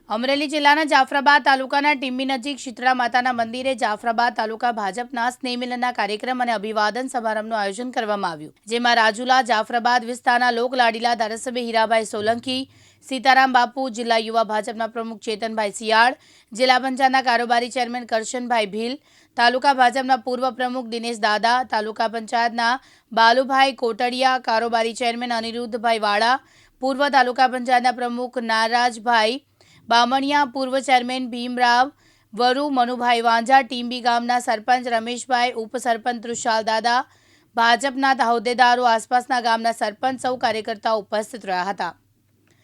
અમરેલી જિલ્લાના જાફરાબાદ તાલુકાના ટીંબી નજીક શીતળા માતાના મંદિરે જાફરાબાદ તાલુકા ભાજપના સ્નેહમિલનના કાર્યક્રમ અને અભિવાદન સમારંભનું આયોજન કરવામાં આવ્યું, જેમાં રાજુલા જાફરાબાદ વિસ્તારના લોકલાડીલા ધારાસભ્ય હીરાભાઈ સોલંકી, સીતારામ બાપુ, જિલ્લા યુવા ભાજપના પ્રમુખ ચેતનભાઈ સિયાળ, જિલ્લા પંચાયતના કારોબારી ચેરમેન કરશનભાઈ ભીલ, તાલુકા ભાજપના પૂર્વ પ્રમુખ દિનેશ દાદા, તાલુકા પંચાયતના બાલુભાઈ કોટડિયા, કારોબારી ચેરમેન અનિરુદ્ધભાઈ વાળા, પૂર્વ તાલુકા પંચાયતના પ્રમુખ નારાજભાઈ બામણિયા, પૂર્વ ચેરમેન ભીમરાવ વરુ, મનુભાઈ વાંઝા, ટીંબી ગામના સરપંચ રમેશભાઈ, ઉપસરપંચ તૃષાલ દાદા, ભાજપના હોદ્દેદારો, આસપાસના ગામના સરપંચ સૌ કાર્યકર્તાઓ ઉપસ્થિત રહ્યા હતા.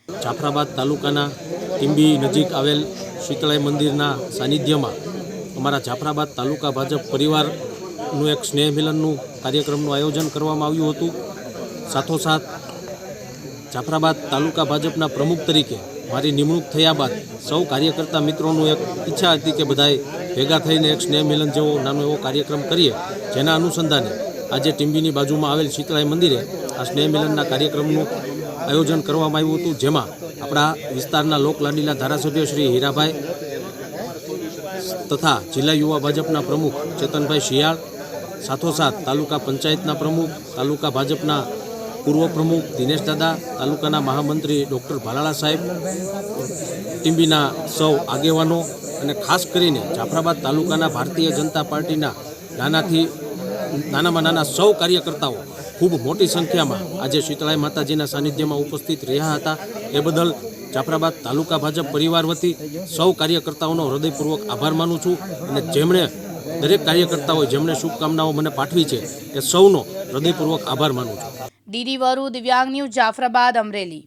જાફરાબાદ તાલુકાના ટીંબી નજીક આવેલ શીતળાઈ મંદિરના સાનિધ્યમાં અમારા જાફરાબાદ તાલુકા ભાજપ પરિવારનું એક સ્નેહ મિલનનું કાર્યક્રમનું આયોજન કરવામાં આવ્યું હતું. સાથોસાથ જાફરાબાદ તાલુકા ભાજપના પ્રમુખ તરીકે મારી નિમણૂક થયા બાદ સૌ કાર્યકર્તા મિત્રોનું એક ઈચ્છા હતી કે બધાએ ભેગા થઈને એક સ્નેહ મિલન જેવો નાનો એવો કાર્યક્રમ કરીએ, જેના અનુસંધાને આજે ટીંબીની બાજુમાં આવેલ શીતળાઈ મંદિરે આ સ્નેહ મિલનના કાર્યક્રમનું આયોજન કરવામાં આવ્યું હતું, જેમાં આપણા વિસ્તારના લોકલાડીલા ધારાસભ્ય શ્રી હીરાભાઈ તથા જિલ્લા યુવા ભાજપના પ્રમુખ ચેતનભાઈ શિયાળ, સાથોસાથ તાલુકા પંચાયતના પ્રમુખ, તાલુકા ભાજપના પૂર્વ પ્રમુખ દિનેશ દાદા, તાલુકાના મહામંત્રી ડૉક્ટર ભાલાળા સાહેબ, ટીંબીના સૌ આગેવાનો અને ખાસ કરીને જાફરાબાદ તાલુકાના ભારતીય જનતા પાર્ટીના નાનામાં નાના સૌ કાર્યકર્તાઓ ખૂબ મોટી સંખ્યામાં આજે શીતળાઈ માતાજીના સાનિધ્યમાં ઉપસ્થિત રહ્યા હતા. એ બદલ જાફરાબાદ તાલુકા ભાજપ પરિવાર વતી સૌ કાર્યકર્તાઓનો હૃદયપૂર્વક આભાર માનું છું અને જેમણે દરેક કાર્યકર્તાઓએ જેમણે શુભકામનાઓ મને પાઠવી છે એ સૌનો હૃદયપૂર્વક આભાર માનું છું. ડીડી વરુ, દિવ્યાંગ ન્યૂઝ, જાફરાબાદ, અમરેલી.